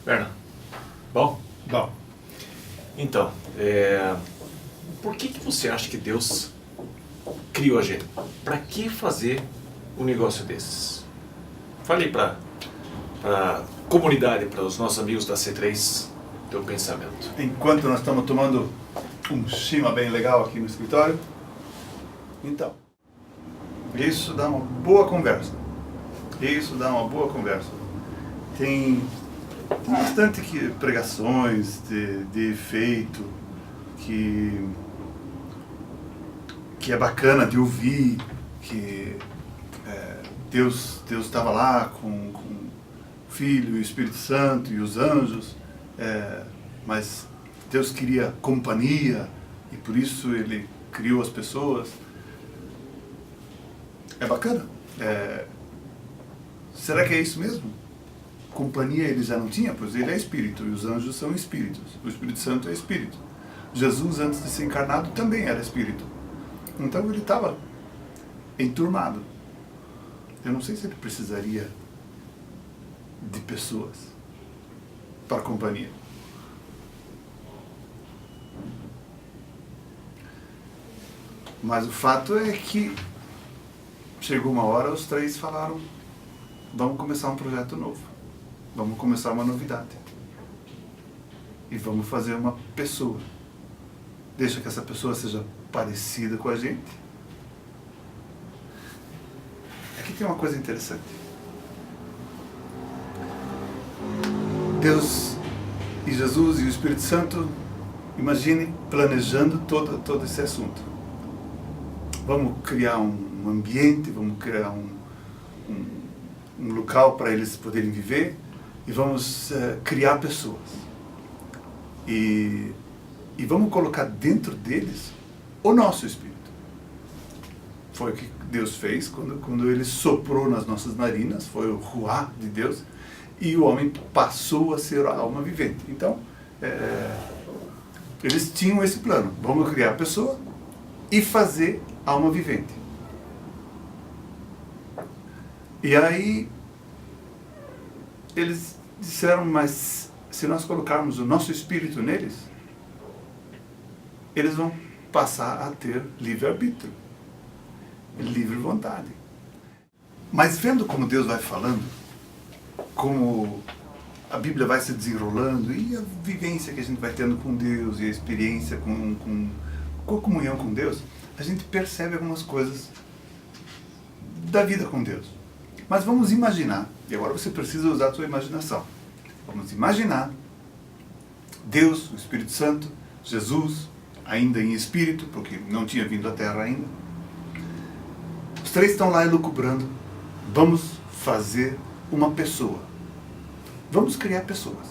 Berna, bom? Bom, Então, por que você acha que Deus criou a gente? Para que fazer um negócio desses? Fale para a comunidade, para os nossos amigos da C3, teu pensamento. enquanto nós estamos tomando um chima bem legal aqui no escritório, então, isso dá uma boa conversa. Isso dá uma boa conversa. Tem bastante pregações de efeito que é bacana de ouvir, que Deus estava lá com o Filho, o Espírito Santo e os anjos, mas Deus queria companhia e por isso Ele criou as pessoas. É bacana. Será que é isso mesmo? Companhia ele já não tinha, pois ele é espírito e os anjos são espíritos. O Espírito Santo é espírito. Jesus, antes de ser encarnado, também era espírito. Então ele estava enturmado. Eu não sei se ele precisaria de pessoas para companhia. Mas o fato é que chegou uma hora, os três falaram: vamos começar um projeto novo. Vamos começar uma novidade. E vamos fazer uma pessoa. Deixa que essa pessoa seja parecida com a gente. Aqui tem uma coisa interessante. Deus e Jesus e o Espírito Santo, imagine planejando todo esse assunto. Vamos criar um ambiente, vamos criar um local para eles poderem viver e vamos criar pessoas. E vamos colocar dentro deles o nosso espírito. Foi o que Deus fez quando Ele soprou nas nossas narinas, foi o ruá de Deus, e o homem passou a ser a alma vivente. Então, eles tinham esse plano: vamos criar a pessoa e fazer a alma vivente. E aí, eles disseram: mas se nós colocarmos o nosso espírito neles, eles vão passar a ter livre-arbítrio, livre vontade. Mas vendo como Deus vai falando, como a Bíblia vai se desenrolando e a vivência que a gente vai tendo com Deus e a experiência com a comunhão com Deus, a gente percebe algumas coisas da vida com Deus. Mas vamos imaginar, e agora você precisa usar a sua imaginação. Vamos imaginar Deus, o Espírito Santo, Jesus, ainda em espírito, porque não tinha vindo à Terra ainda. Os três estão lá elucubrando: vamos fazer uma pessoa. Vamos criar pessoas.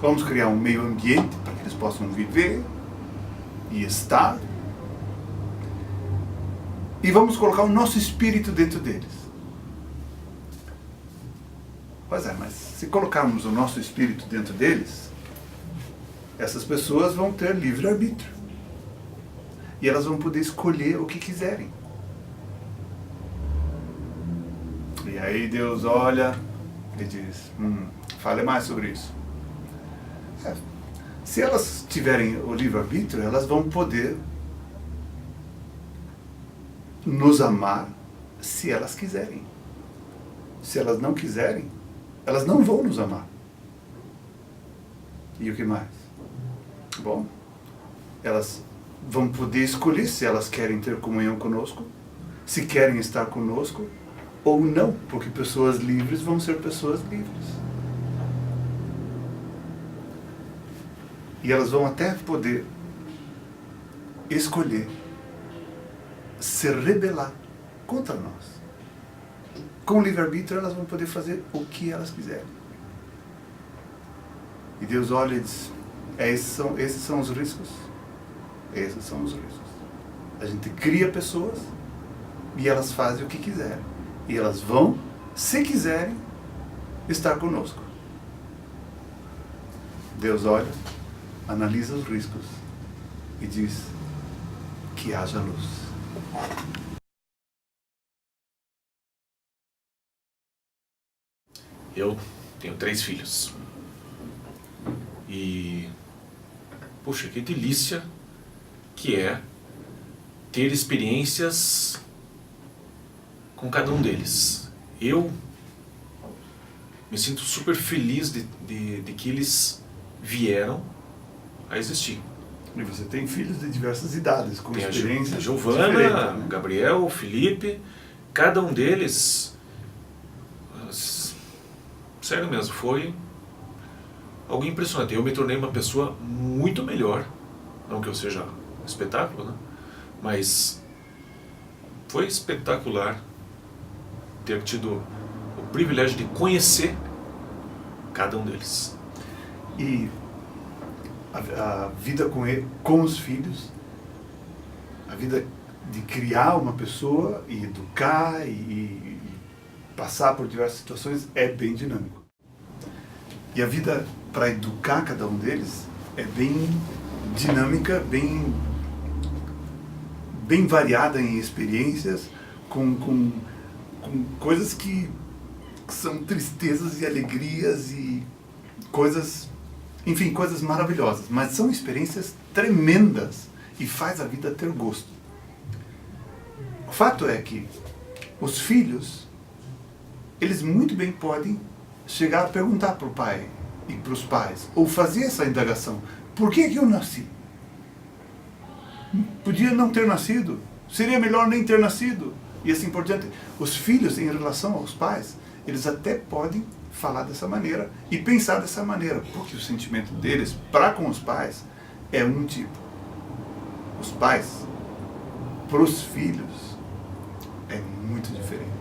Vamos criar um meio ambiente para que eles possam viver e estar. E vamos colocar o nosso espírito dentro deles. Pois é, mas se colocarmos o nosso espírito dentro deles, essas pessoas vão ter livre-arbítrio. E elas vão poder escolher o que quiserem. E aí Deus olha e diz: fale mais sobre isso. Se elas tiverem o livre-arbítrio, elas vão poder nos amar se elas quiserem. Se elas não quiserem, elas não vão nos amar. E o que mais? Bom, elas vão poder escolher se elas querem ter comunhão conosco, se querem estar conosco ou não, porque pessoas livres vão ser pessoas livres. E elas vão até poder escolher se rebelar contra nós. Com livre-arbítrio elas vão poder fazer o que elas quiserem. E Deus olha e diz: esses são os riscos. Esses são os riscos. A gente cria pessoas e elas fazem o que quiserem. E elas vão, se quiserem, estar conosco. Deus olha, analisa os riscos e diz: que haja luz. Eu tenho 3 filhos. puxa, que delícia que é ter experiências com cada um deles. Eu me sinto super feliz de que eles vieram a existir. E você tem filhos de diversas idades, com Tem experiências a Giovana, diferentes, né? Gabriel, Felipe, cada um deles, sério mesmo, foi algo impressionante. Eu me tornei uma pessoa muito melhor, não que eu seja um espetáculo, né? Mas foi espetacular ter tido o privilégio de conhecer cada um deles. E a vida com os filhos, a vida de criar uma pessoa e educar e passar por diversas situações é bem dinâmico. E a vida para educar cada um deles é bem dinâmica, bem variada em experiências, com coisas que são tristezas e alegrias e coisas, enfim, coisas maravilhosas, mas são experiências tremendas e faz a vida ter gosto. O fato é que os filhos, eles muito bem podem chegar a perguntar para o pai e para os pais, ou fazer essa indagação: por que eu nasci? Podia não ter nascido, seria melhor nem ter nascido, e assim por diante. Os filhos, em relação aos pais, eles até podem falar dessa maneira e pensar dessa maneira, porque o sentimento deles para com os pais é um tipo. Os pais, para os filhos, é muito diferente.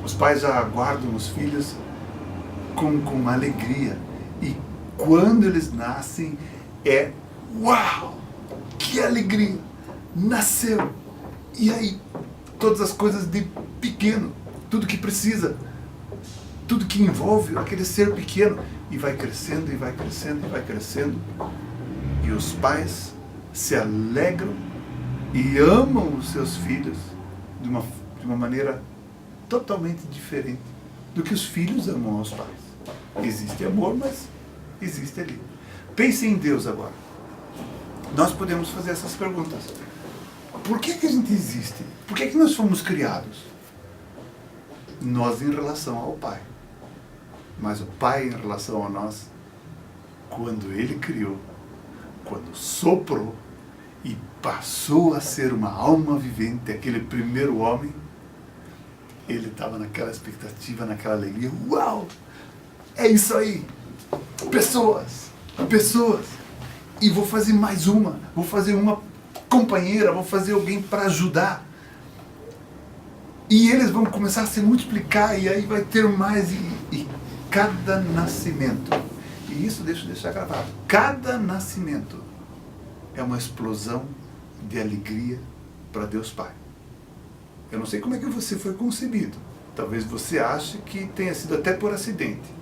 Os pais já aguardam os filhos com alegria, e quando eles nascem é uau, que alegria, nasceu, e aí todas as coisas de pequeno, tudo que precisa, tudo que envolve aquele ser pequeno, e vai crescendo, e vai crescendo, e vai crescendo, e os pais se alegram e amam os seus filhos de uma maneira totalmente diferente do que os filhos amam aos pais. Existe amor, mas existe ali. Pense em Deus agora. Nós podemos fazer essas perguntas. Por que a gente existe? Por que nós fomos criados? Nós em relação ao Pai. Mas o Pai em relação a nós, quando Ele criou, quando soprou e passou a ser uma alma vivente, aquele primeiro homem, Ele estava naquela expectativa, naquela alegria. Uau! É isso aí! Pessoas! Pessoas! E vou fazer mais uma. Vou fazer uma companheira, vou fazer alguém para ajudar. E eles vão começar a se multiplicar, e aí vai ter mais. E cada nascimento, e isso deixa eu deixar gravado, cada nascimento é uma explosão de alegria para Deus Pai. Eu não sei como é que você foi concebido. Talvez você ache que tenha sido até por acidente.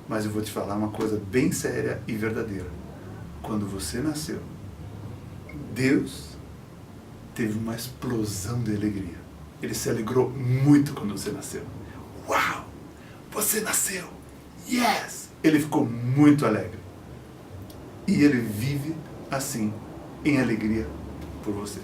Mas eu vou te falar uma coisa bem séria e verdadeira. Quando você nasceu, Deus teve uma explosão de alegria. Ele se alegrou muito quando você nasceu. Uau! Você nasceu! Yes! Ele ficou muito alegre. E Ele vive assim, em alegria por você.